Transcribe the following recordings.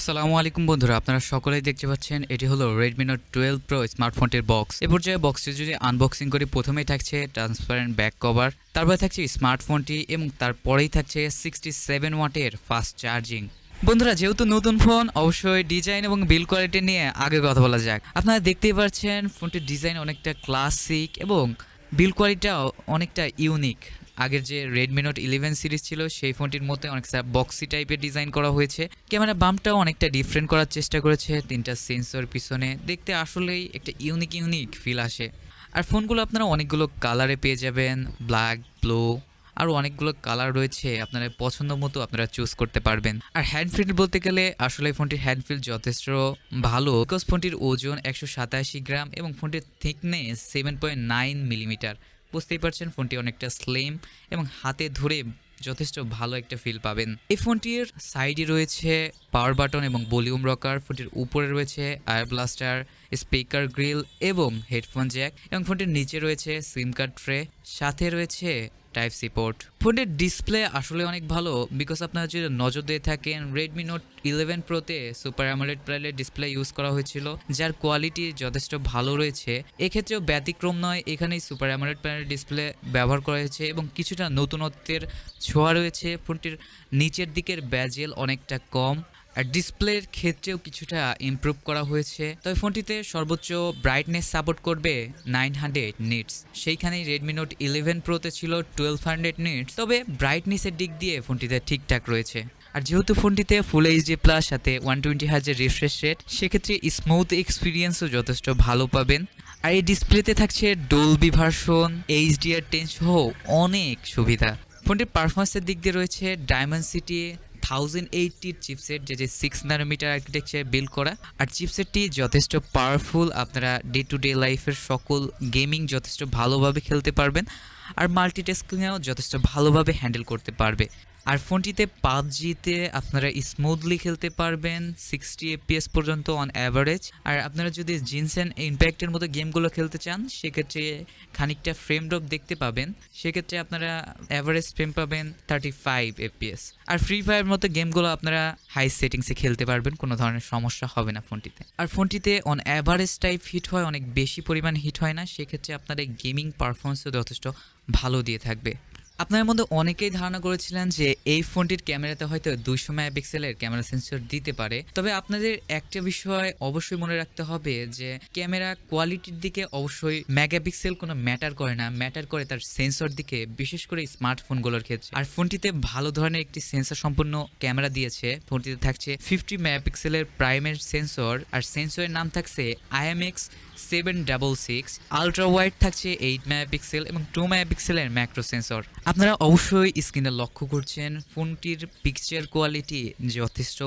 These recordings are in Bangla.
আসসালামু আলাইকুম বন্ধুরা, আপনারা সকলেই দেখতে পাচ্ছেন এটি হলো Redmi Note 12 Pro স্মার্টফোনটির বক্স। এ পর্যায়ে বক্সটি যদি আনবক্সিং করি, প্রথমেই থাকছে ট্রান্সপারেন্ট ব্যাক কভার, তারপরে থাকছে স্মার্টফোনটি এবং তারপরেই থাকছে 67 ওয়াটের ফাস্ট চার্জিং। বন্ধুরা, যেহেতু নতুন ফোন, অবশ্যই ডিজাইন এবং বিল্ড কোয়ালিটি নিয়ে আগে কথা বলা যাক। আপনারা দেখতেই পাচ্ছেন ফোনটির ডিজাইন অনেকটা ক্লাসিক এবং বিল্ড কোয়ালিটিটাও অনেকটা ইউনিক। আগের যে Redmi Note 11 সিরিজ ছিল সেই ফোনটির মধ্যে অনেকটা বক্সি টাইপের ডিজাইন করা হয়েছে। ক্যামেরা বাম্পটাও অনেকটা ডিফারেন্ট করার চেষ্টা করেছে, তিনটা সেন্সর পিছনে, দেখতে আসলেই একটা ইউনিক ফিল আসে। আর ফোনগুলো আপনারা অনেকগুলো কালারে পেয়ে যাবেন, ব্ল্যাক, ব্লু, আরও অনেকগুলো কালার রয়েছে, আপনারা পছন্দ মতো আপনারা চুজ করতে পারবেন। আর হ্যান্ডফিল বলতে গেলে আসলে ফোনটির হ্যান্ডফিল যথেষ্ট ভালো, বিকজ ফোনটির ওজন 187 গ্রাম এবং ফোনটির থিকনেস 7.9 মিলিমিটার। বুঝতেই পারছেন ফোনটি অনেকটা স্লিম এবং হাতে ধরে যথেষ্ট ভালো একটা ফিল পাবেন। এই ফোনটির সাইডে রয়েছে পাওয়ার বাটন এবং ভলিউম রকার, ফোনটির উপরে রয়েছে এয়ার ব্লাস্টার, স্পিকার গ্রিল এবং হেডফোন জ্যাক, এবং ফোনটির নিচে রয়েছে সিম কার্ড ট্রে, সাথে রয়েছে টাইপ সি পোর্ট। ফোনটির ডিসপ্লে আসলে অনেক ভালো, বিকজ আপনারা যদি নজর দিয়ে থাকেন Redmi Note 11 Proতে সুপার অ্যামোলেড প্যানেলের ডিসপ্লে ইউজ করা হয়েছিল, যার কোয়ালিটি যথেষ্ট ভালো রয়েছে। এক্ষেত্রেও ব্যতিক্রম নয়, এখানেই সুপার অ্যামোলেড প্যানেলের ডিসপ্লে ব্যবহার করা হয়েছে এবং কিছুটা নতুনত্বের ছোঁয়া রয়েছে। ফোনটির নিচের দিকের ব্যাজেল অনেকটা কম, আর ডিসপ্লের ক্ষেত্রেও কিছুটা ইমপ্রুভ করা হয়েছে। তবে ফোনটিতে সর্বোচ্চ ব্রাইটনেস সাপোর্ট করবে 900 নিটস, সেইখানেই Redmi Note 11 Proতে ছিল 1200 নিটস। তবে ব্রাইটনেসের দিক দিয়ে ফোনটিতে ঠিকঠাক রয়েছে। আর যেহেতু ফোনটিতে ফুল এইচডি প্লাস সাথে 120 হার্জের রিফ্রেশ রেট, সেক্ষেত্রে স্মুথ এক্সপিরিয়েন্সও যথেষ্ট ভালো পাবেন। আর এই ডিসপ্লেতে থাকছে ডলবি ভার্সন, HDR10 সহ অনেক সুবিধা। ফোনটির পারফরমেন্সের দিক দিয়ে রয়েছে ডায়মেনসিটি 1080 চিপসেট, যেটি 6 ন্যানোমিটার আর্কিটেকচার বিল্ড করা। আর চিপসেটটি যথেষ্ট পাওয়ারফুল, আপনারা ডে টু ডে লাইফের সকল গেমিং যথেষ্ট ভালোভাবে খেলতে পারবেন, আর মাল্টিটাস্কিংয়েও যথেষ্ট ভালোভাবে হ্যান্ডেল করতে পারবে। আর ফোনটিতে PUBGতে আপনারা স্মুথলি খেলতে পারবেন 60 FPS পর্যন্ত অন অ্যাভারেজ। আর আপনারা যদি জিনসেন ইম্প্যাক্টের মতো গেমগুলো খেলতে চান, সেক্ষেত্রে খানিকটা ফ্রেম ড্রপ দেখতে পাবেন, সেক্ষেত্রে আপনারা অ্যাভারেজ ফ্রেম পাবেন 35 FPS। আর ফ্রি ফায়ার মতো গেমগুলো আপনারা হাই সেটিংসে খেলতে পারবেন, কোনো ধরনের সমস্যা হবে না ফোনটিতে। আর ফোনটিতে অন অ্যাভারেজ টাইপ হিট হয়, অনেক বেশি পরিমাণ হিট হয় না, সেক্ষেত্রে আপনার এই গেমিং পারফরমেন্সও যথেষ্ট ভালো দিয়ে থাকবে। আপনাদের মধ্যে অনেকেই ধারণা করেছিলেন যে এই ফোনটির ক্যামেরাতে হয়তো 200 মেগাপিক্সেলের ক্যামেরা সেন্সর দিতে পারে। তবে আপনাদের একটা বিষয় অবশ্যই মনে রাখতে হবে যে ক্যামেরা কোয়ালিটির দিকে অবশ্যই মেগাপিক্সেল কোনো ম্যাটার করে না, ম্যাটার করে তার সেন্সর দিকে, বিশেষ করে স্মার্টফোনগুলোর ক্ষেত্রে। আর ফোনটিতে ভালো ধরনের একটি সেন্সর সম্পূর্ণ ক্যামেরা দিয়েছে। ফোনটিতে থাকছে 50 মেগাপিক্সেলের প্রাইমের সেন্সর, আর সেন্সরের নাম থাকছে IMX766। আলট্রা ওয়াইড থাকছে 8 মেগাপিক্সেল এবং 2 মেগাপিক্সেলের ম্যাক্রো সেন্সর। আপনারা অবশ্যই স্ক্রিনে লক্ষ্য করছেন ফোনটির পিকচার কোয়ালিটি যথেষ্ট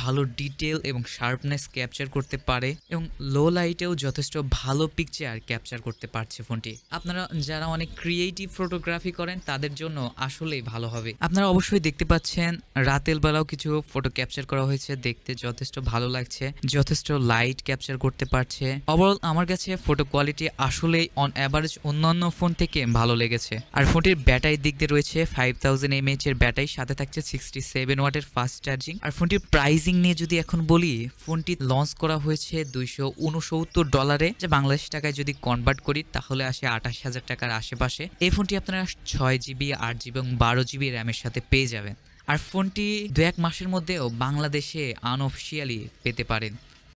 ভালো ডিটেল এবং শার্পনেস ক্যাপচার করতে পারে, এবং লো লাইটেও যথেষ্ট ভালো পিকচার ক্যাপচার করতে পারছে ফোনটি। আপনারা যারা অনেক ক্রিয়েটিভ ফটোগ্রাফি করেন তাদের জন্য আসলেই ভালো হবে। আপনারা অবশ্যই দেখতে পাচ্ছেন রাতের বেলাও কিছু ফটো ক্যাপচার করা হয়েছে, দেখতে যথেষ্ট ভালো লাগছে, যথেষ্ট লাইট ক্যাপচার করতে পারছে। ওভারঅল আমার কাছে ফটো কোয়ালিটি আসলেই অন অ্যাভারেজ অন্যান্য ফোন থেকে ভালো লেগেছে। আর ফোনটির ব্যাটারির দিক দিয়ে রয়েছে 5000 mAh এর ব্যাটারি, সাথে থাকছে 67 ওয়াটের ফাস্ট চার্জিং। আর ফোনটির প্রাইসিং নিয়ে যদি এখন বলি, ফোনটি লঞ্চ করা হয়েছে $269, যে বাংলাদেশ টাকায় যদি কনভার্ট করি তাহলে আসে 28,000 টাকার আশেপাশে। এই ফোনটি আপনারা 6GB, 8GB এবং 12GB র্যামের সাথে পেয়ে যাবেন। আর ফোনটি 2-1 মাসের মধ্যেও বাংলাদেশে আনঅফিসিয়ালি পেতে পারেন।